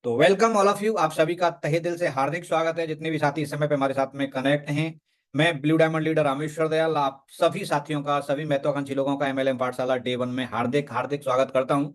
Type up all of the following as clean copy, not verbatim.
तो welcome all of you. आप सभी का तहे दिल से हार्दिक स्वागत है। जितने भी साथी इस समय पे हमारे साथ में कनेक्ट हैं, मैं blue diamond leader Rameshwar Dayal आप सभी साथियों का, सभी महत्वाकांक्षी लोगों का एमएलएम पाठशाला डे 1 में हार्दिक हार्दिक स्वागत करता हूं।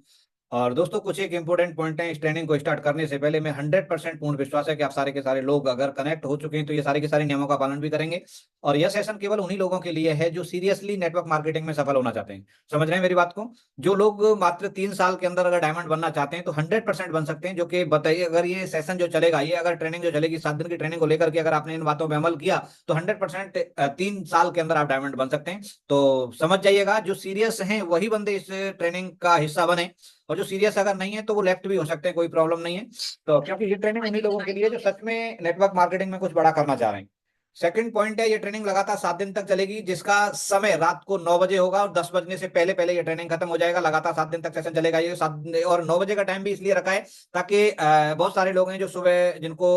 और दोस्तों, कुछ एक इंपॉर्टेंट पॉइंट है। इस ट्रेनिंग को स्टार्ट करने से पहले मैं 100% पूर्ण विश्वास है कि आप सारे के सारे लोग अगर कनेक्ट हो चुके हैं तो ये सारे के सारे नियमों का पालन भी करेंगे। और यह सेशन केवल उन्हीं लोगों के लिए है जो सीरियसली नेटवर्क मार्केटिंग में सफल होना चाहते हैं। समझ रहे हैं मेरी बात को? जो लोग मात्र 3 साल के अंदर अगर डायमंड बनना चाहते हैं तो 100% बन सकते हैं। जो कि बताइए, अगर ये सेशन जो चलेगा, ये अगर ट्रेनिंग जो चलेगी 7 दिन की ट्रेनिंग को लेकर के अगर आपने इन बातों पर अमल किया तो 100% 3 साल के अंदर आप डायमंड बन सकते हैं। तो समझ जाइएगा, जो सीरियस हैं वही बंदे इस ट्रेनिंग का हिस्सा बने, और जो सीरियस अगर नहीं है तो वो लेफ्ट भी हो सकते हैं, कोई प्रॉब्लम नहीं है। तो क्योंकि ये ट्रेनिंग उन्हीं लोगों के लिए जो सच में नेटवर्क मार्केटिंग में कुछ बड़ा करना चाह रहे हैं। सेकंड पॉइंट है, ये ट्रेनिंग लगातार 7 दिन तक चलेगी, जिसका समय रात को 9 बजे होगा और 10 बजने से पहले पहले ये ट्रेनिंग खत्म हो जाएगा। लगातार 7 दिन तक सेशन चलेगा ये 7। और 9 बजे का टाइम भी इसलिए रखा है ताकि बहुत सारे लोग हैं जो सुबह जिनको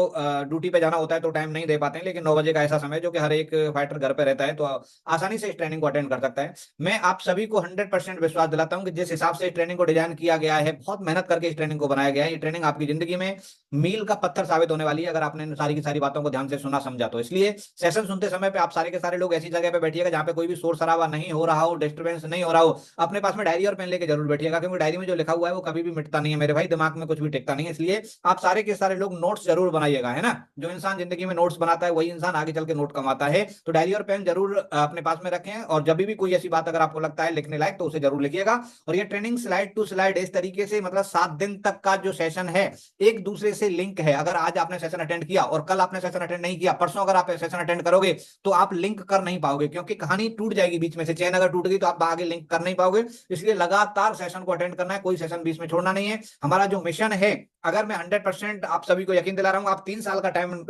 ड्यूटी पे जाना होता है तो टाइम नहीं दे पाते हैं, लेकिन 9 बजे का ऐसा समय जो कि हर एक फाइटर घर पे रहता है तो आसानी से इस ट्रेनिंग को अटेंड कर सकता है। मैं आप सभी को 100% विश्वास दिलाता हूं कि जिस हिसाब से इस ट्रेनिंग को डिजाइन किया गया है, बहुत मेहनत करके इस ट्रेनिंग को बनाया गया है, ये ट्रेनिंग आपकी जिंदगी में मील का पत्थर साबित होने वाली है अगर आपने इन सारी की सारी बातों को ध्यान से सुना समझा तो। इसलिए सेशन सुनते समय पे आप सारे के सारे लोग ऐसी जगह पे बैठिएगा जहां पे कोई भी शोर शराबा नहीं हो रहा हो, डिस्टर्बेंस नहीं हो रहा हो। अपने पास में डायरी और पेन लेके जरूर बैठिएगा, क्योंकि डायरी में जो लिखा हुआ है वो कभी भी मिटता नहीं है मेरे भाई, दिमाग में कुछ भी टिकता नहीं है। इसलिए आप सारे के सारे लोग नोट्स जरूर बनाइएगा, है ना। जो इंसान जिंदगी में नोट्स बनाता है वही इंसान आगे चल के नोट कमाता है। तो डायरी और पेन जरूर अपने पास में रखें, और जब भी कोई ऐसी बात अगर आपको लगता है लिखने लायक तो उसे जरूर लिखिएगा। और ये ट्रेनिंग स्लाइड टू स्लाइड इस तरीके से, मतलब 7 दिन तक का जो सेशन है एक दूसरे से लिंक है। अगर आज आपने सेशन अटेंड किया और कल आपने सेशन अटेंड नहीं किया, परसों अगर आप सेशन अटेंड करोगे तो आप लिंक कर नहीं पाओगे, क्योंकि कहानी टूट जाएगी बीच में से। चेन अगर टूट गई तो आप आगे लिंक कर नहीं पाओगे। इसलिए लगातार सेशन को अटेंड करना है, कोई सेशन बीच में छोड़ना नहीं है। हमारा जो मिशन है, अगर मैं 100% आप सभी को यकीन दिला रहा हूं, आप 3 साल का टाइम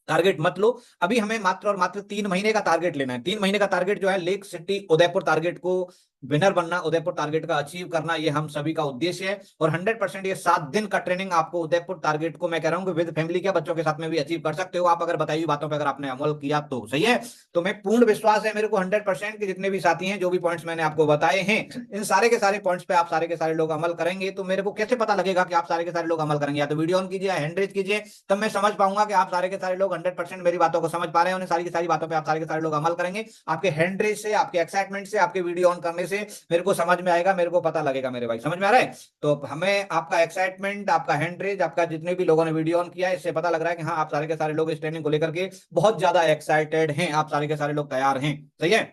टारगेट मत लो। अभी हमें मात्र और मात्र 3 महीने का टारगेट लेना है। 3 महीने का टारगेट जो है, लेक सिटी उदयपुर टारगेट को विनर बनना, उदयपुर टारगेट का अचीव करना, ये हम सभी का उद्देश्य है। और 100% ये 7 दिन का ट्रेनिंग आपको उदयपुर टारगेट को, मैं कह रहा हूं कि विद फैमिली के बच्चों के साथ में भी अचीव कर सकते हो आप, अगर बताई हुई बातों पर अगर आपने अमल किया तो। सही है। तो मैं पूर्ण विश्वास है मेरे को 100% कि जितने भी साथी हैं, जो भी पॉइंट्स मैंने आपको बताए हैं, इन सारे के सारे पॉइंट्स पे आप सारे के सारे लोग अमल करेंगे। तो मेरे को कैसे पता लगेगा कि आप सारे के सारे लोग अमल करेंगे? या तो वीडियो ऑन कीजिए या हैंड रेज कीजिए, तब मैं समझ पाऊंगा कि आप सारे के सारे लोग 100% मेरी बातों को समझ पा रहे हैं। उन्हें सारी की सारी बातों पे आप सारे के सारे लोग अमल करेंगे। आपके हैंड रेज से, आपके एक्साइटमेंट से, आपके वीडियो ऑन करने से मेरे को समझ में आएगा, मेरे को पता लगेगा मेरे भाई। समझ में आ रहा है? तो हमें आपका एक्साइटमेंट, आपका हैंड रेज, आपका जितने भी लोगों ने वीडियो ऑन किया है, इससे पता लग रहा है कि हाँ, आप सारे के सारे लोग इस ट्रेनिंग को लेकर के बहुत ज्यादा एक्साइटेड हैं, आप सारे के सारे लोग तैयार हैं। सही है।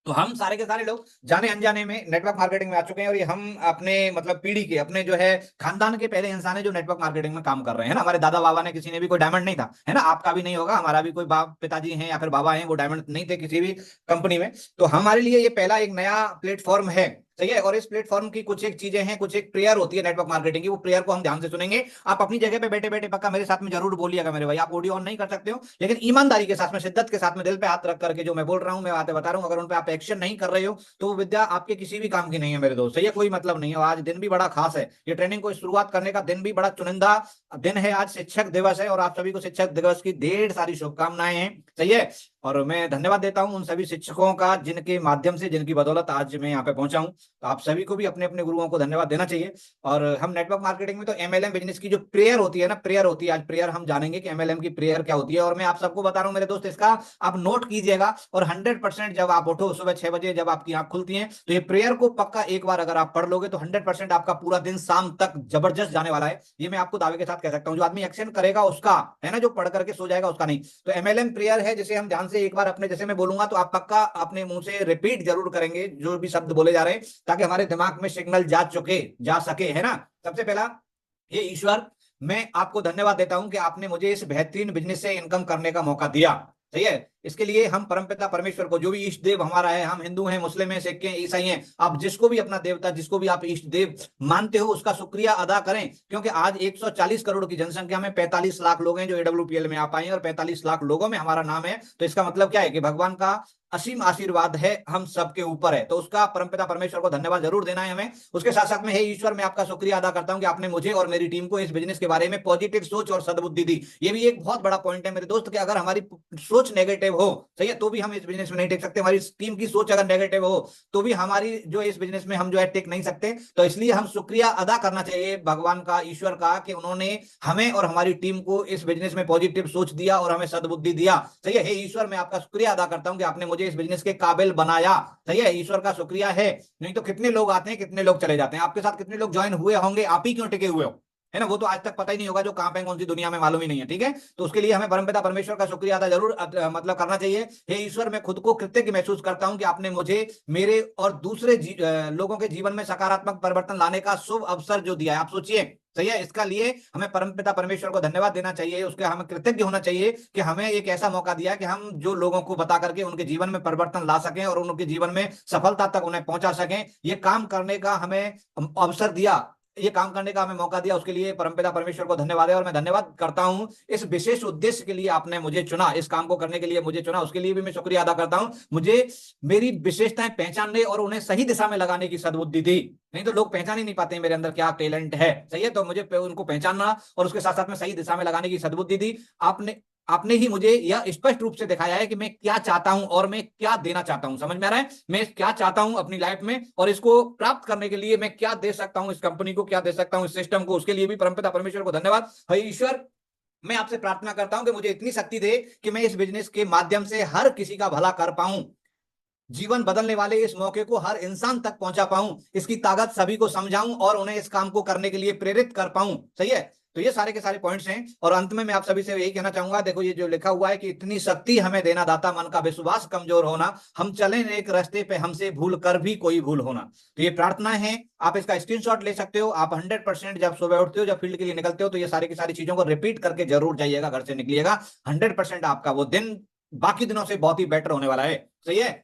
तो हम सारे के सारे लोग जाने अनजाने में नेटवर्क मार्केटिंग में आ चुके हैं, और ये हम अपने मतलब पीढ़ी के, अपने जो है खानदान के पहले इंसान है जो नेटवर्क मार्केटिंग में काम कर रहे हैं ना। हमारे दादा बाबा ने, किसी ने भी कोई डायमंड नहीं था, है ना। आपका भी नहीं होगा, हमारा भी कोई बाप पिताजी हैं या फिर बाबा हैं, वो डायमंड नहीं थे किसी भी कंपनी में। तो हमारे लिए ये पहला एक नया प्लेटफॉर्म है। सही है। और इस प्लेटफॉर्म की कुछ एक चीजें हैं, कुछ एक प्रेयर होती है नेटवर्क मार्केटिंग की, वो प्रेयर को हम ध्यान से सुनेंगे। आप अपनी जगह पे बैठे बैठे पक्का मेरे साथ में जरूर बोलिएगा मेरे भाई। आप ऑडियो ऑन नहीं कर सकते हो, लेकिन ईमानदारी के साथ में, शिद्दत के साथ में, दिल पे हाथ रख करके जो मैं बोल रहा हूं, मैं बातें बता रहा हूं, अगर उन पे आप एक्शन नहीं कर रहे हो तो वो विद्या आपके किसी भी काम की नहीं है मेरे दोस्त। ये कोई मतलब नहीं है। आज दिन भी बड़ा खास है, ये ट्रेनिंग को शुरुआत करने का दिन भी बड़ा चुनिंदा दिन है। आज शिक्षक दिवस है, और आप सभी को शिक्षक दिवस की ढेर सारी शुभकामनाएं हैं। सही है। और मैं धन्यवाद देता हूं उन सभी शिक्षकों का जिनके माध्यम से, जिनकी बदौलत आज मैं यहाँ पे पहुंचा हूं। तो आप सभी को भी अपने अपने गुरुओं को धन्यवाद देना चाहिए। और हम नेटवर्क मार्केटिंग में तो एमएलएम बिजनेस की जो प्रेयर होती है ना, प्रेयर होती है, आज प्रेयर हम जानेंगे कि एमएलएम की प्रेयर क्या होती है। और मैं आप सबको बता रहा हूं मेरे दोस्त, इसका आप नोट कीजिएगा। और 100% जब आप उठो सुबह 6 बजे, जब आपकी आंख खुलती है, तो ये प्रेयर को पक्का एक बार अगर आप पढ़ लोगे तो 100% आपका पूरा दिन शाम तक जबरदस्त जाने वाला है। ये मैं आपको दावे के साथ कह सकता हूं। जो आदमी एक्शन करेगा उसका, है ना, जो पढ़ करके सो जाएगा उसका नहीं। तो एमएलएम प्रेयर है, जिसे हम ध्यान से एक बार अपने, जैसे मैं बोलूंगा तो आप पक्का अपने मुंह से रिपीट जरूर करेंगे जो भी शब्द बोले जा रहे हैं, ताकि हमारे दिमाग में सिग्नल जा सके, है ना। सबसे पहला, हे ईश्वर, मैं आपको धन्यवाद देता हूं कि आपने मुझे इस बेहतरीन बिजनेस से इनकम करने का मौका दिया। सही है। इसके लिए हम परमपिता परमेश्वर को, जो भी इष्ट देव हमारा है, हम हिंदू हैं, मुस्लिम हैं, सिख हैं, ईसाई हैं, आप जिसको भी अपना देवता, जिसको भी आप इष्ट देव मानते हो, उसका शुक्रिया अदा करें। क्योंकि आज 140 करोड़ की जनसंख्या में 45 लाख लोग हैं जो एडब्ल्यूपीएल में आ पाए हैं, और 45 लाख लोगों में हमारा नाम है। तो इसका मतलब क्या है कि भगवान का असीम आशीर्वाद है हम सबके ऊपर है। तो उसका परमपिता परमेश्वर को धन्यवाद जरूर देना है हमें। उसके साथ साथ में, हे ईश्वर, मैं आपका शुक्रिया अदा करता हूं कि आपने मुझे और मेरी टीम को इस बिजनेस के बारे में पॉजिटिव सोच और सद्बुद्धि दी। ये भी एक बहुत बड़ा पॉइंट है मेरे दोस्त, कि अगर हमारी सोच नेगेटिव नेगेटिव हो, सही है, तो भी हम इस बिजनेस में नहीं टिक सकते। हमारी टीम की सोच अगर नेगेटिव हो तो भी हमारी जो इस बिजनेस में हम जो है टिक नहीं सकते। तो इसलिए हम शुक्रिया अदा करना चाहिए भगवान का, ईश्वर का, कि उन्होंने हमें और हमारी टीम को इस बिजनेस में पॉजिटिव सोच दिया और हमें सद्बुद्धि दिया। सही है, हे ईश्वर, मैं आपका शुक्रिया अदा करता हूं कि आपने मुझे इस बिजनेस के काबिल बनाया। सही है, ईश्वर का शुक्रिया है। नहीं तो कितने लोग आते हैं, कितने लोग चले जाते हैं। आपके साथ कितने लोग ज्वाइन हुए होंगे, आप ही क्यों टिके हुए हो, है ना, वो तो आज तक पता ही नहीं होगा, जो कहां पे कौन सी दुनिया में मालूम ही नहीं है। ठीक है, तो उसके लिए हमें परमपिता परमेश्वर का शुक्रिया अदा जरूर मतलब करना चाहिए। हे ईश्वर, मैं खुद को कृतज्ञ महसूस करता हूं कि आपने मुझे मेरे और दूसरे लोगों के जीवन में सकारात्मक परिवर्तन लाने का शुभ अवसर जो दिया है। आप सोचिए, सही है, इसका लिए हमें परमपिता परमेश्वर को धन्यवाद देना चाहिए, उसके हमें कृतज्ञ होना चाहिए कि हमें एक ऐसा मौका दिया कि हम जो लोगों को बता करके उनके जीवन में परिवर्तन ला सकें और उनके जीवन में सफलता तक उन्हें पहुंचा सकें। ये काम करने का हमें अवसर दिया, ये काम करने का हमें मौका दिया, उसके लिए परमपिता परमेश्वर को धन्यवाद है। और मैं धन्यवाद करता हूं इस विशेष उद्देश्य के लिए आपने मुझे चुना, इस काम को करने के लिए मुझे चुना, उसके लिए भी मैं शुक्रिया अदा करता हूं। मुझे मेरी विशेषताएं पहचानने और उन्हें सही दिशा में लगाने की सद्बुद्धि दी। नहीं तो लोग पहचान ही नहीं पाते मेरे अंदर क्या टैलेंट है। सही है, तो मुझे उनको पहचानना और उसके साथ साथ में सही दिशा में लगाने की सद्बुद्धि दी। आपने आपने ही मुझे यह स्पष्ट रूप से दिखाया है कि मैं क्या चाहता हूं और मैं क्या देना चाहता हूं। समझ में आ रहा है, मैं क्या चाहता हूं अपनी लाइफ में और इसको प्राप्त करने के लिए मैं क्या दे सकता हूं, इस कंपनी को क्या दे सकता हूं, इस सिस्टम को, उसके लिए भी परमपिता परमेश्वर को धन्यवाद। हे ईश्वर, मैं आपसे प्रार्थना करता हूं कि मुझे इतनी शक्ति दे कि मैं इस बिजनेस के माध्यम से हर किसी का भला कर पाऊं, जीवन बदलने वाले इस मौके को हर इंसान तक पहुंचा पाऊं, इसकी ताकत सभी को समझाऊं और उन्हें इस काम को करने के लिए प्रेरित कर पाऊं। सही है, तो ये सारे के सारे पॉइंट्स हैं। और अंत में मैं आप सभी से यही कहना चाहूंगा, देखो ये जो लिखा हुआ है कि इतनी शक्ति हमें देना दाता, मन का विश्वास कमजोर होना, हम चले एक रास्ते पे हमसे भूल कर भी कोई भूल होना। तो ये प्रार्थना है, आप इसका स्क्रीनशॉट ले सकते हो। आप 100% जब सुबह उठते हो, जब फील्ड के लिए निकलते हो, तो ये सारी की सारी चीजों को रिपीट करके जरूर जाइएगा, घर से निकलिएगा। 100% आपका वो दिन बाकी दिनों से बहुत ही बेटर होने वाला है। सही है,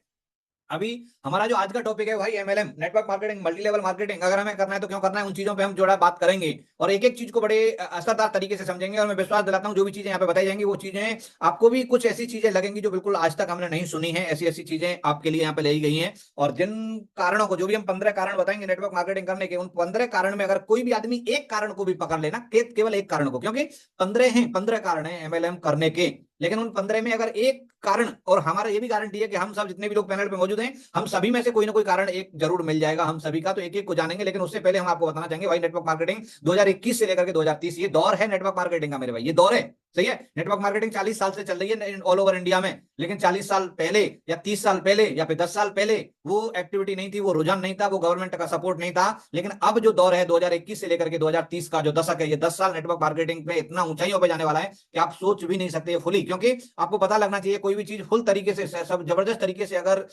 अभी हमारा जो आज का टॉपिक है भाई MLM, network marketing, multi level marketing, अगर हमें करना है तो क्यों करना है, उन चीजों पे हम जोड़ा बात करेंगे और एक एक चीज को बड़े असरदार तरीके से समझेंगे। और मैं विश्वास दिलाता हूं जो भी चीजें यहाँ पे बताई जाएंगी वो चीजें आपको भी कुछ ऐसी चीजें लगेंगी जो बिल्कुल आज तक हमने नहीं सुनी है। ऐसी ऐसी चीजें आपके लिए यहाँ पे लाई गई हैं। और जिन कारणों को, जो भी हम 15 कारण बताएंगे नेटवर्क मार्केटिंग करने के, उन 15 कारण में अगर कोई भी आदमी एक कारण को भी पकड़ लेना, केवल एक कारण को, क्योंकि 15 कारण है एमएलएम करने के, लेकिन उन 15 में अगर एक कारण, और हमारा ये भी गारंटी है कि हम सब जितने भी लोग पैनल पे मौजूद हैं, हम सभी में से कोई ना कोई कारण एक जरूर मिल जाएगा हम सभी का, तो एक एक को जानेंगे। लेकिन उससे पहले हम आपको बताना चाहेंगे भाई, नेटवर्क मार्केटिंग 2021 से लेकर के 2030 ये दौर है नेटवर्क मार्केटिंग का मेरे भाई, ये दौर है। सही है, नेटवर्क मार्केटिंग 40 साल से चल रही है ऑल ओवर इंडिया में, लेकिन 40 साल पहले या 30 साल पहले या फिर 10 साल पहले वो एक्टिविटी नहीं थी, वो रुझान नहीं था, वो गवर्नमेंट का सपोर्ट नहीं था। लेकिन अब जो दौर है 2021 से लेकर के 2030 का जो दशक है, ये 10 साल नेटवर्क मार्केटिंग पे इतना ऊंचाइयों पे जाने वाला है कि आप सोच भी नहीं सकते फुली। क्योंकि आपको पता लगना चाहिए, कोई भी चीज फुल तरीके से, सब जबरदस्त तरीके से अगर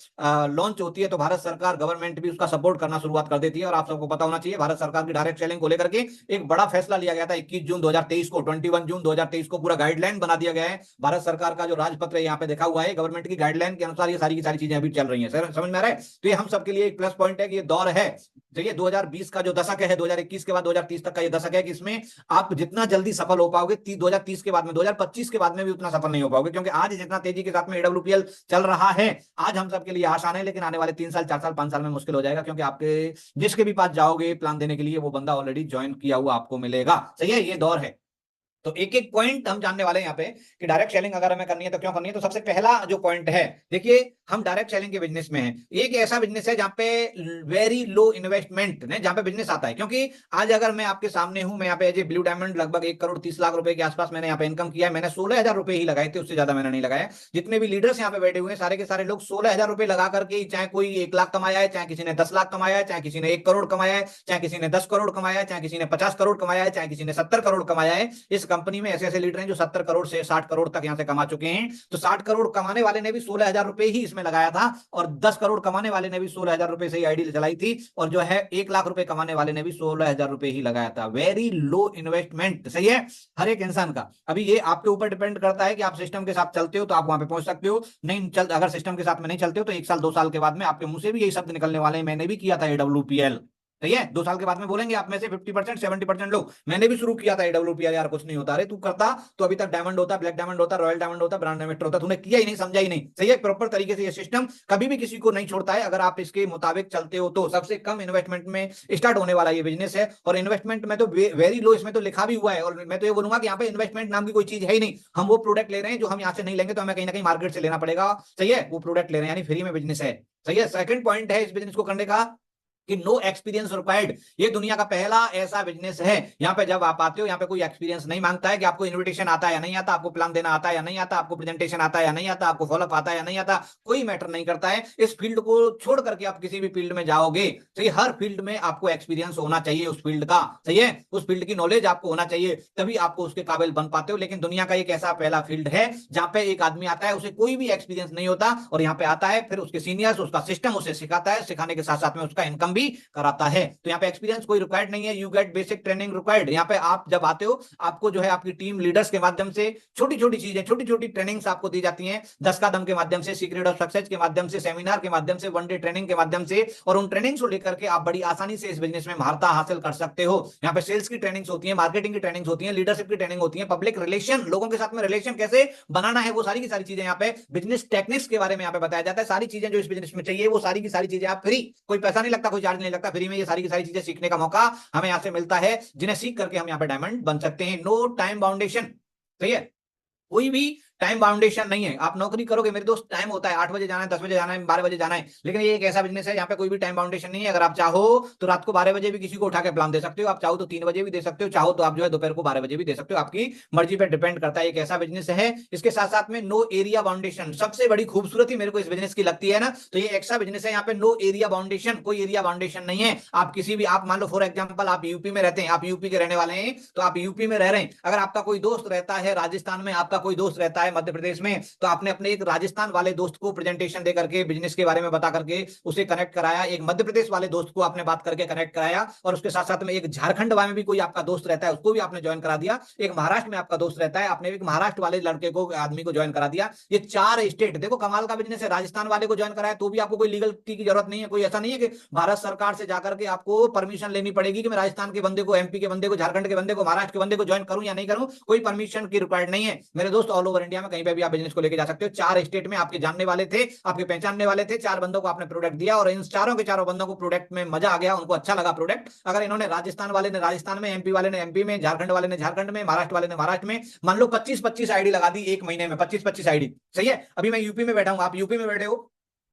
लॉन्च होती है तो भारत सरकार, गवर्नमेंट भी उसका सपोर्ट करना शुरुआत कर देती है। और आप सबको पता होना चाहिए, भारत सरकार की डायरेक्ट सेलिंग को लेकर के एक बड़ा फैसला लिया गया था 21 जून 2023 को, 21 जून 2023 को पूरा गाइडलाइन बना दिया गया है। भारत सरकार का जो राजपत्र यहाँ पे देखा हुआ है, गवर्नमेंट की गाइडलाइन के अनुसार ये सारी की सारी चीजें अभी चल रही है। सर समझ में आ रहा है, तो ये हम सबके लिए एक प्लस पॉइंट है कि ये दौर है। तो ये 2020 का जो दशक है, 2021 के बाद 2030 तक का ये दशक है कि इसमें आप जितना जल्दी सफल हो पाओगे, 2030 के बाद में, 2025 के बाद में भी उतना सफल नहीं हो पाओगे। क्योंकि आज जितना तेजी के साथ में एडब्ल्यूपीएल चल रहा है, आज हम सबके लिए आसान है, लेकिन आने वाले 3 साल, 4 साल, 5 साल में मुश्किल हो जाएगा। क्योंकि आपके जिसके भी पास जाओगे प्लान देने के लिए, वो बंदा ऑलरेडी ज्वाइन किया हुआ आपको मिलेगा। सही है, ये दौर है। तो एक एक पॉइंट हम जानने वाले हैं यहाँ पे कि डायरेक्ट सेलिंग अगर हमें करनी है तो क्यों करनी है। तो सबसे पहला जो पॉइंट है, देखिए हम डायरेक्ट सेलिंग के बिजनेस में हैं। एक ऐसा बिजनेस है जहाँ पे वेरी लो इन्वेस्टमेंट है, जहाँ पे बिजनेस आता है। क्योंकि आज अगर मैं आपके सामने हूं, मैं यहाँ पे एज ए ब्लू डायमंड लगभग 1 करोड़ 30 लाख रुपए के आसपास मैंने यहाँ पे इनकम किया है। मैंने 16,000 रुपए ही लगाए थे, उससे ज्यादा मैंने नहीं लगाया। जितने भी लीडर्स यहाँ पे बैठे हुए हैं, सारे के सारे लोग 16,000 रुपए लगा करके, चाहे कोई 1 लाख कमाया है, चाहे किसी ने 10 लाख कमाया है, चाहे किसी ने 1 करोड़ कमाया है, चाहे किसी ने 10 करोड़ कमाया है, चाहे किसी ने 50 करोड़ कमाया है, चाहे किसी ने 70 करोड़ कमाया है। इस कंपनी में ऐसे ऐसे लीडर हैं जो 70 करोड़ से 60 करोड़ तक यहां से कमा चुके हैं। तो 60 करोड़ कमाने वाले ने भी 16,000 रुपए ही इसमें लगाया था, और 10 करोड़ कमाने वाले ने भी 16,000 रुपए से ही आईडी चलाई थी, और जो है 1 लाख रुपए कमाने वाले ने भी 16,000 रुपए ही लगाया था। Very low investment. सही है, हर एक इंसान का। अभी ये आपके ऊपर डिपेंड करता है कि आप सिस्टम के साथ चलते हो तो आप वहां पे पहुंच सकते हो, नहीं चल, अगर सिस्टम के साथ में नहीं चलते हो तो 1 साल 2 साल के बाद में आपके मुंह से भी यही शब्द निकलने वाले हैं, मैंने भी किया था एडब्ल्यूपीएल। सही है। 2 साल के बाद में बोलेंगे आप में से 50% 70% लोग मैंने भी शुरू किया था AWPR, यार कुछ नहीं होता। अरे तू करता तो अभी तक डायमंड होता, ब्लैक डायमंड होता, रॉयल डायमंड होता, ब्रांड एम्बेसडर होता, तूने किया ही नहीं, समझा ही नहीं। सही है। प्रॉपर तरीके से ये सिस्टम कभी भी किसी को नहीं छोड़ता है, अगर आप इसके मुताबिक चलते हो तो। सबसे कम इन्वेस्टमेंट में स्टार्ट होने वाला ये बिजनेस है, और इन्वेस्टमेंट में तो वेरी लो इसमें तो लिखा भी हुआ है। और मैं तो ये बोलूंगा कि यहाँ पे इन्वेस्टमेंट नाम की कोई चीज है ही नहीं। हम वो प्रोडक्ट ले रहे हैं जो हम यहाँ से नहीं लेंगे तो हमें कहीं ना कहीं मार्केट से लेना पड़ेगा। सही है। वो प्रोडक्ट ले रहे हैं यानी फ्री में बिजनेस है। सही है। सेकंड पॉइंट है इस बिजनेस को करने का कि नो एक्सपीरियंस रिक्वायर्ड। ये दुनिया का पहला ऐसा बिजनेस है यहाँ पे जब आप आते हो यहाँ पे कोई एक्सपीरियंस नहीं मांगता है कि आपको इनविटेशन आता है या नहीं आता, आपको प्लान देना आता है या नहीं आता, आपको प्रेजेंटेशन आता है या नहीं आता, आपको फॉलोअप आता है या नहीं आता, कोई मैटर नहीं करता है। इस फील्ड को छोड़ करके आप किसी भी फील्ड में जाओगे, सही, हर फील्ड में आपको एक्सपीरियंस होना चाहिए उस फील्ड का। सही है। उस फील्ड की नॉलेज आपको होना चाहिए, तभी आपको उसके काबिल बन पाते हो। लेकिन दुनिया का एक ऐसा पहला फील्ड है जहां पे एक आदमी आता है, उसे कोई भी एक्सपीरियंस नहीं होता, और यहाँ पे आता है, फिर उसके सीनियर्स उसका सिस्टम उसे सिखाता है, सिखाने के साथ साथ में उसका इनकम भी कराता है। तो यहाँ पे एक्सपीरियंस कोई रिक्वायर्ड नहीं है, you gate basic training required. यहाँ पे आप जब आते हो आपको जो है आपकी टीम लीडर्स के माध्यम से छोटी छोटी चीजें, छोटी छोटी ट्रेनिंग्स आपको दी जाती हैं। 10 कदम के माध्यम से, सीक्रेट ऑफ सक्सेस के माध्यम से, सेमिनार के माध्यम से, वन डे ट्रेनिंग के माध्यम से, और उन ट्रेनिंग्स को लेकर के आप बड़ी आसानी से इस बिजनेस में महारत हासिल कर सकते हो। यहाँ पे सेल्स की ट्रेनिंग्स होती है, मार्केटिंग की ट्रेनिंग्स होती है, लीडरशिप की ट्रेनिंग होती है, पब्लिक रिलेशन, लोगों के साथ में रिलेशन कैसे बनाना है, वो सारी की सारी चीजें यहाँ पे बिजनेस टेक्निक्स के बारे में यहाँ पे बताया जाता है। सारी चीजें जो इस बिजनेस में चाहिए वो सारी की सारी चीजें आप फ्री, कोई पैसा नहीं लगता, कोई चार्ज नहीं लगता, फ्री में ये सारी की सारी चीजें सीखने का मौका हमें यहाँ से मिलता है, जिन्हें सीख करके हम यहाँ पे डायमंड बन सकते हैं। नो टाइम बाउंडेशन। सही है। कोई भी टाइम बाउंडेशन नहीं है। आप नौकरी करोगे मेरे दोस्त, टाइम होता है, 8 बजे जाना है, 10 बजे जाना है, 12 बजे जाना है, लेकिन ये एक ऐसा बिजनेस है यहाँ पे कोई भी टाइम बाउंडेशन नहीं है। अगर आप चाहो तो रात को 12 बजे भी किसी को उठा के प्लान दे सकते हो, आप चाहो तो 3 बजे भी दे सकते हो, चाहो तो आप जो है दोपहर को 12 बजे भी दे सकते हो, आपकी मर्जी पे डिपेंड करता है। एक ऐसा बिजनेस है। इसके साथ साथ में नो एरिया बाउंडेशन, सबसे बड़ी खूबसूरती मेरे को इस बिजनेस की लगती है ना, तो ये ऐसा बिजनेस है यहाँ पे नो एरिया बाउंडेशन, कोई एरिया बाउंडेशन नहीं है। आप किसी भी, आप मान लो फॉर एग्जाम्पल आप यूपी में रहते हैं, आप यूपी के रहने वाले हैं, तो आप यूपी में रह रहे हैं, अगर आपका कोई दोस्त रहता है राजस्थान में, आपका कोई दोस्त रहता है मध्य प्रदेश में, तो आपने अपने एक राजस्थान वाले दोस्त को प्रेजेंटेशन दे करके बिजनेस के बारे में बता करके उसे कनेक्ट कराया, एक मध्य प्रदेश वाले दोस्त को आपने बात करके कनेक्ट कराया, और उसके साथ साथ में एक झारखंड वाले में भी कोई आपका दोस्त रहता है उसको भी आपने ज्वाइन करा दिया, एक महाराष्ट्र में आपका दोस्त रहता है आपने एक महाराष्ट्र वाले लड़के को, आदमी को ज्वाइन करा दिया। ये 4 स्टेट, देखो कमाल का बिजनेस है। राजस्थान वाले को ज्वाइन कराया तो भी आपको कोई लीगल की जरूरत नहीं है, कोई ऐसा नहीं है कि भारत सरकार से जाकर के आपको परमिशन लेनी पड़ेगी कि मैं राजस्थान के बंदे को, एमपी के बंदे को, झारखंड के बंदे को, महाराष्ट्र के बंदे को ज्वाइन करूं या नहीं करूं, कोई परमिशन की रिक्वायर्ड नहीं है मेरे दोस्त। ऑल ओवर इंडिया में कहीं पे भी आप बिजनेस को लेकर जा सकते हो। 4 स्टेट में आपके जानने वाले थे, आपके पहचानने वाले थे, 4 बंदों को आपने प्रोडक्ट दिया, और इन चारों के चारों बंदों को प्रोडक्ट में मजा आ गया, उनको अच्छा लगा प्रोडक्ट। अगर इन्होंने राजस्थान वाले ने राजस्थान में, एमपी वाले ने एमपी में, झारखंड वाले ने झारखंड में, महाराष्ट्र वाले ने महाराष्ट्र में, मान लो 25-25 आईडी लगा दी एक महीने में, 25-25 आईडी। सही है। अभी मैं यूपी में बैठा हूं, आप यूपी में बैठे हो,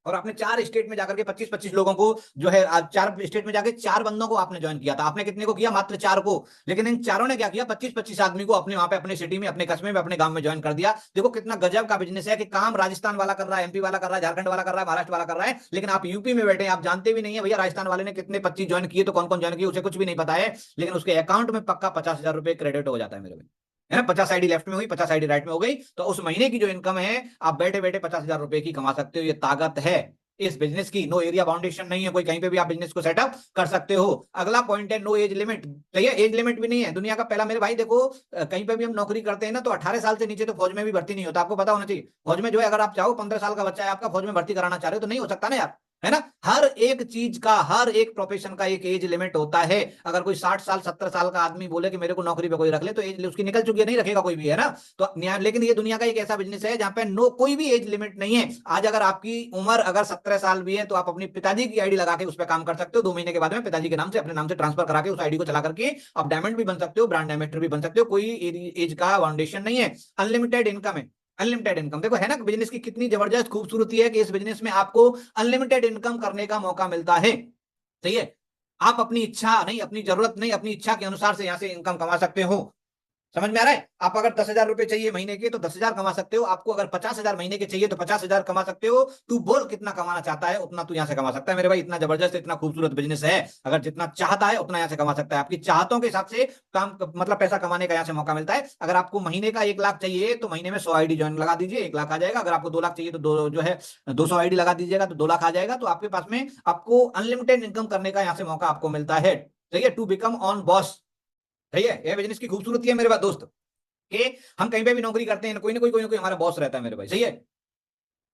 और आपने 4 स्टेट में जाकर के 25-25 लोगों को जो है, 4 स्टेट में जाकर 4 बंदों को आपने ज्वाइन किया था। आपने कितने को किया? मात्र 4 को। लेकिन इन चारों ने क्या किया? 25-25 आदमी को अपने वहां पे, अपने सिटी में, अपने कस्बे में, अपने गांव में ज्वाइन कर दिया। देखो कितना गजब का बिजनेस है कि काम राजस्थान वाला कर रहा है, एमपी वाला कर रहा है, झारखंड वाला कर रहा है, महाराष्ट्र वाला कर रहा है, लेकिन आप यूपी में बैठे, आप जानते भी नहीं है भैया राजस्थान वाले ने कितने 25 ज्वाइन किए, तो कौन कौन ज्वाइन किए उसे कुछ भी नहीं पता है, लेकिन उसके अकाउंट में पक्का 50,000 रुपए क्रेडिट हो जाता है मेरे भाई, है ना। 50 आईडी लेफ्ट में हुई, 50 आईडी राइट में हो गई, तो उस महीने की जो इनकम है आप बैठे बैठे 50,000 रुपए की कमा सकते हो। ये ताकत है इस बिजनेस की। नो एरिया बाउंडेशन नहीं है, कोई कहीं पे भी आप बिजनेस को सेटअप कर सकते हो। अगला पॉइंट है नो एज लिमिट। सही है। एज लिमिट भी नहीं है। दुनिया का पहला, मेरे भाई देखो, कहीं पे भी हम नौकरी करते हैं ना तो 18 साल से नीचे तो फौज में भी भर्ती नहीं होता, आपको पता होना चाहिए। फौज में जो है, अगर आप चाहो 15 साल का बच्चा है आपका, फौज में भर्ती कराना चाह रहे हो तो नहीं हो सकता ना यार, है ना। हर एक चीज का, हर एक प्रोफेशन का एक एज लिमिट होता है। अगर कोई 60 साल 70 साल का आदमी बोले कि मेरे को नौकरी पे कोई रख ले, तो एज उसकी निकल चुकी है, नहीं रखेगा कोई भी, है ना। तो लेकिन ये दुनिया का एक ऐसा बिजनेस है जहां पे नो, कोई भी एज लिमिट नहीं है। आज अगर आपकी उम्र अगर 17 साल भी है तो आप अपनी पिताजी की आईडी लगा के उस पर काम कर सकते हो। 2 महीने के बाद में पिताजी के नाम से, अपने नाम से ट्रांसफर करा के उस आईडी को चला करके आप डायमंड भी बन सकते हो, ब्रांड एम्बेसडर भी बन सकते हो। कोई एज का फाउंडेशन नहीं है। अनलिमिटेड इनकम है। अनलिमिटेड इनकम, देखो है ना बिजनेस की कितनी जबरदस्त खूबसूरती है कि इस बिजनेस में आपको अनलिमिटेड इनकम करने का मौका मिलता है। सही है। आप अपनी इच्छा नहीं, अपनी जरूरत नहीं, अपनी इच्छा के अनुसार से यहां से इनकम कमा सकते हो। समझ में आ रहा है। आप अगर 10,000 रुपए चाहिए महीने के तो 10,000 कमा सकते हो, आपको अगर 50,000 महीने के चाहिए तो 50,000 कमा सकते हो। तू बोल कितना कमाना चाहता है उतना तू यहाँ से कमा सकता है मेरे भाई। इतना जबरदस्त, इतना खूबसूरत बिजनेस है। अगर जितना चाहता है उतना यहाँ से कमा सकता है। आपकी चाहतों के हिसाब से काम, मतलब पैसा कमाने का यहाँ से मौका मिलता है। अगर आपको महीने का 1 लाख चाहिए तो महीने में 100 आईडी ज्वाइन लगा दीजिए, 1 लाख आ जाएगा। अगर आपको 2 लाख चाहिए तो दो जो है 200 आईडी लगा दीजिएगा तो 2 लाख आ जाएगा। तो आपके पास में आपको अनलिमिटेड इनकम करने का यहाँ से मौका आपको मिलता है। ठीक है। To become own boss. सही है। यह बिजनेस की खूबसूरती है मेरे पास दोस्त, कि हम कहीं पे भी नौकरी करते हैं, कोई ना कोई हमारा बॉस रहता है मेरे भाई। सही है।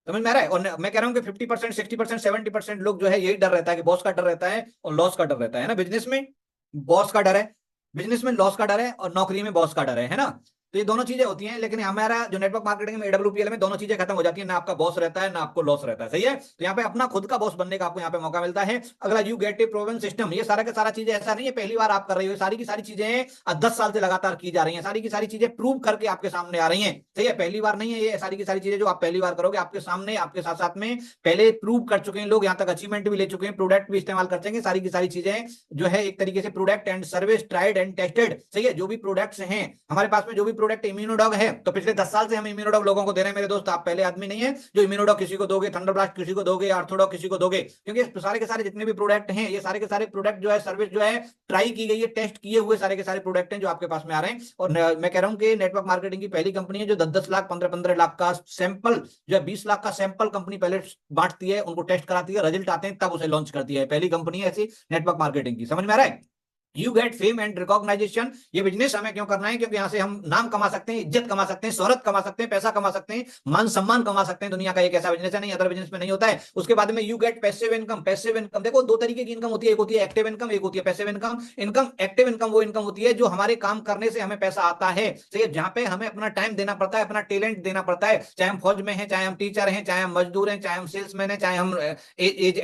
समझ में आ रहा है। और मैं कह रहा हूँ कि 50%, 60%, 70% लोग जो है यही डर रहता है कि बॉस का डर रहता है और लॉस का डर रहता है ना। बिजनेस में बॉस का डर है, बिजनेस में लॉस का डर है, और नौकरी में बॉस का डर है ना। तो ये दोनों चीजें होती हैं, लेकिन हमारा जो नेटवर्क मार्केटिंग में AWPL में दोनों चीजें खत्म हो जाती है, ना आपका बॉस रहता है ना आपको लॉस रहता है, सही है। तो यहाँ पे अपना खुद का बॉस बनने का आपको यहाँ पे मौका मिलता है। अगला, you get A proven system. ये सारा का सारा चीजें ऐसा नहीं है पहली बार आप कर रही हो, सारी की सारी चीजें 10 साल से लगातार की जा रही है, सारी की सारी चीजें प्रूव करके आपके सामने आ रही है, सही है। पहली बार नहीं है ये सारी की सारी चीजें जो आप पहली बार करोगे, आपके सामने आपके साथ साथ में पहले प्रूव कर चुके हैं लोग, यहाँ तक अचीवमेंट भी ले चुके हैं, प्रोडक्ट भी इस्तेमाल कर चुके हैं, सारी की सारी चीजें जो है एक तरीके से product and service tried and tested, सही है। जो भी प्रोडक्ट्स हैं हमारे पास में, जो भी प्रोडक्ट इम्यूनोडॉग है, तो पिछले 10 साल से हम इम्यूनोडॉग लोगों को दे रहे हैं मेरे दोस्त। आप पहले आदमी नहीं है जो इम्यूनोडॉग किसी को दोगे, थंडरब्लास्ट किसी को दोगे, आर्थोडॉग किसी को दोगे, क्योंकि सारे के सारे जितने भी प्रोडक्ट हैं, ये सारे के सारे प्रोडक्ट जो है, सर्विस जो है, ट्राई की गई है, टेस्ट किए हुए सारे के सारे प्रोडक्ट हैं जो आपके पास में आ रहे हैं। और मैं कह रहा हूं कि नेटवर्क मार्केटिंग की पहली कंपनी है जो 10-10 लाख 15-15 लाख का सैंपल जो है, 20 लाख का सैंपल कंपनी पहले बांटती है, उनको टेस्ट कराती है, रिजल्ट आते हैं तब उसे लॉन्च करती है। पहली कंपनी है ऐसी नेटवर्क मार्केटिंग की, समझ में आ रहा है। You get fame and recognization. ये बिजनेस हमें क्यों करना है? क्योंकि यहां से हम नाम कमा सकते हैं, इज्जत कमा सकते हैं, शोहरत कमा सकते हैं, पैसा कमा सकते हैं, मान सम्मान कमा सकते हैं। दुनिया का एक ऐसा बिजनेस है, नहीं अदर बिजनेस में नहीं होता है। उसके बाद में you get passive income. Passive income देखो दो तरीके की इनकम होती है, एक होती है एक्टिव इनकम, एक होती है passive income. Income active income वो इनकम होती है जो हमारे काम करने से हमें पैसा आता है, तो जहां पे हमें अपना टाइम देना पड़ता है, अपना टैलेंट देना पड़ता है, चाहे हम फौज में हैं, चाहे हम टीचर हैं, चाहे हम मजदूर हैं, चाहे हम सेल्समैन हैं, चाहे हम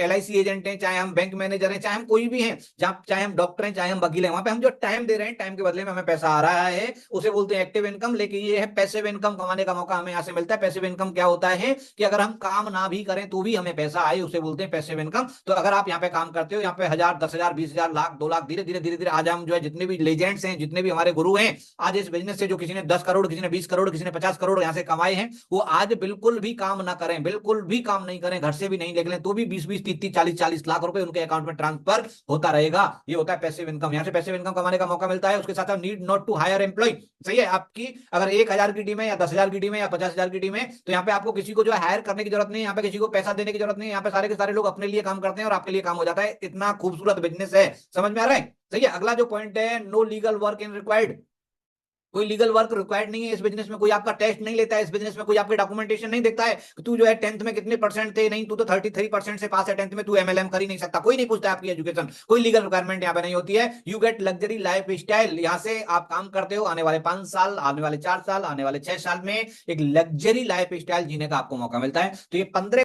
LIC एजेंट हैं, चाहे हम बैंक मैनेजर हैं, चाहे हम कोई भी हैं, चाहे हम डॉक्टर हैं, चाहे हम वकील हैं, वहां पे हम जो टाइम दे रहे हैं, टाइम के बदले में हमें पैसा आ रहा है, उसे बोलते हैं एक्टिव इनकम। लेकिन ये है पैसिव इनकम, कमाने का मौका हमें यहां से मिलता है। पैसिव इनकम क्या होता है कि अगर हम काम ना भी करें तो भी हमें पैसा आए, उसे बोलते हैं पैसिव इनकम। तो अगर आप यहाँ पे काम करते हो, यहाँ पे 1000, 10,000, 20,000, लाख, 2 लाख, धीरे धीरे धीरे धीरे आज हम जो है जितने भी लेजेंड्स हैं, जितने भी हमारे गुरु हैं, आज इस बिजनेस से जो किसी ने 10 करोड़, किसी ने 20 करोड़, किसी ने 50 करोड़ यहाँ से कमाए हैं, वो आज बिल्कुल भी काम ना करें, बिल्कुल भी काम नहीं करें, घर से भी नहीं निकलें, तो भी 20-20, 30-30, 40-40 लाख रुपए उनके अकाउंट में ट्रांसफर होता रहेगा। ये होता है पैसिव इनकम। यहाँ से पैसिव इनकम कमाने का मौका मिलता है। उसके साथ need not to hire employ, सही है। आपकी अगर 1,000 की टीम है या 10,000 की टीम है या 50,000 की टीम है, तो यहाँ पे आपको किसी को जो है हायर करने की जरूरत नहीं है, यहाँ पे किसी को पैसा देने की जरूरत नहीं है, यहाँ पे सारे के सारे लोग अपने लिए काम करते हैं और आपके लिए काम हो जाता है। इतना खूबसूरत बिजनेस है, समझ में आ रहा है, सही है। अगला जो पॉइंट है, no legal work in required. कोई लीगल वर्क रिक्वायर्ड नहीं है इस बिजनेस में, कोई आपका टेस्ट नहीं लेता है इस बिजनेस में, कोई आपके डॉक्यूमेंटेशन नहीं देखता है कि तू जो है 10th में कितने परसेंट थे, नहीं तू तो 33% से पास है 10th में, तू MLM कर ही नहीं सकता, कोई नहीं पूछता आपकी एजुकेशन, कोई लीगल रिक्वायरमेंट यहाँ पे नहीं होती है। You gate luxury life style. यहाँ से आप काम करते हो, आने वाले 5 साल, आने वाले 4 साल, आने वाले 6 साल में एक लग्जरी लाइफ स्टाइल जीने का आपको मौका मिलता है। तो ये 15